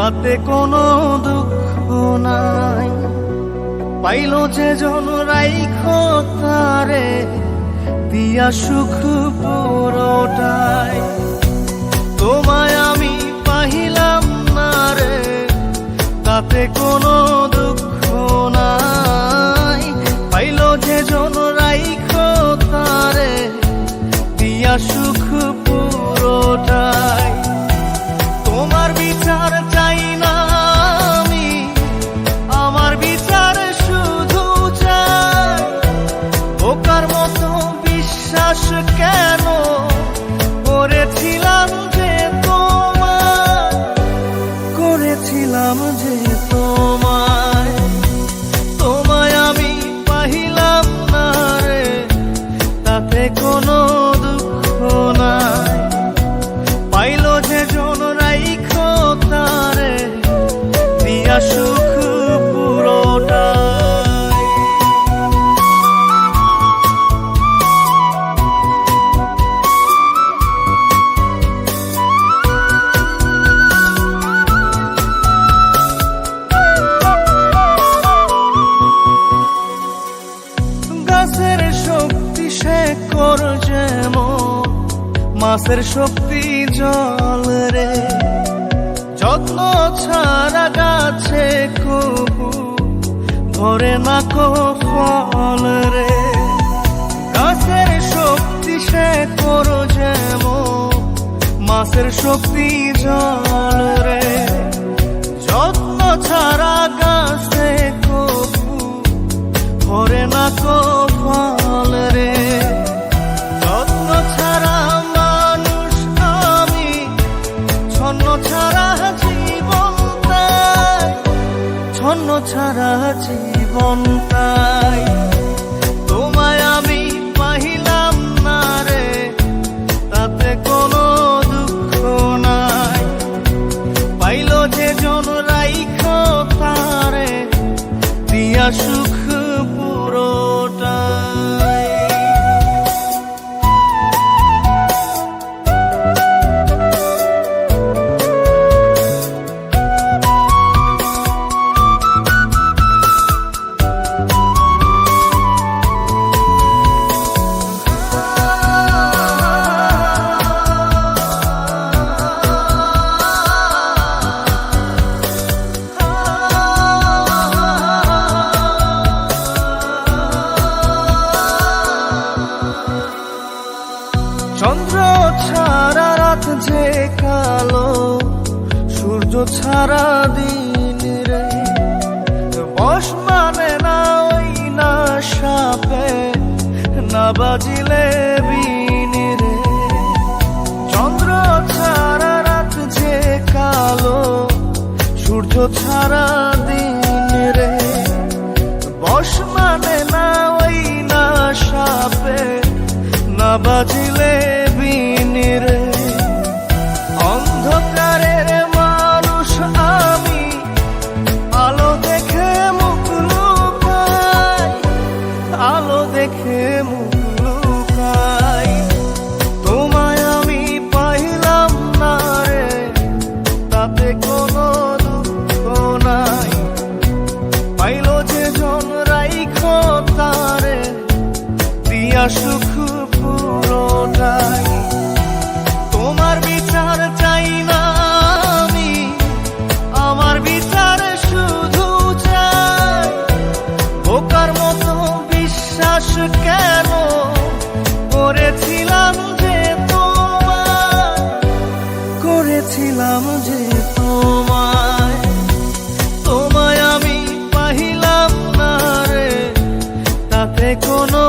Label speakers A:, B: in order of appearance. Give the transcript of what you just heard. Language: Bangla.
A: তাতে কোনো দুঃখ নাই। পাইল যে জন রাইখো তারে দিয়া সুখ পুরোটাই। তোমায় আমি পাহিলাম না রে, তাতে কোনো দুঃখ নাই। পাইল যে জন রাইখো তারে দিয়া সুখ পুরোটাই। তোমার বিচার চাই না আমি, আমার বিচার শুধু চাই। বোকার মতো বিশ্বাস কেন করেছিলাম যে তোমায়, করেছিলাম যে তোমায়। তোমায় আমি পাহিলাম না রে, তাতে কোনো দুঃখ নাই। পাইল যে জন রাইখো তারে দিয়া সুখ পুরোটাই। গাছের শক্তি শেকর যেমন, মাছের শক্তি জল রে। যত্ন ছাড়া গাছে কবু ধরে না কো ফল রে। গাছের শক্তি শেকর যেমন, মাছের শক্তি জল রে। যত্ন ছাড়া গাছে কবু ধরে না কো ফল রে। যত্ন ছাড়া মানুষ আমি, ছন্ন ছাড়া জীবন তাই, ছন্ন ছাড়া জীবন তাই। তোমায় আমি পাহিলাম না রে, তাতে কোনো দুঃখ নাই। পাইল যে জন রাইখো তারে দিয়া সুখ পুরোটাই। চন্দ্র ছাড়া রাত যে কালো, সূর্য ছাড়া দিন রে। বশ মানে না ওই না সাপে, না বাজিলে বিন রে। চন্দ্র ছাড়া রাত যে কালো, সূর্য ছাড়া দিন রে। বশ মানে না ওই না সাপে, না বাজিলে বিন রে। অন্ধকারের মানুষ আমি, আলো দেখে মুখ লুকাই, আলো দেখে মুখ লুকাই। তোমায় আমি পাইলাম না রে, তাতে কোনো দুঃখ নাই। পাইল যে জন রাইখো তারে দিয়া সুখ পুরোটাই। তোমার বিচার চাই না আমি, আমার বিচার শুধু চাই। বোকার মতো বিশ্বাস কেন করেছিলাম যে তোমায়, করেছিলাম যে তোমায়। তোমায় আমি পাহিলাম না রে, তাতে কোনো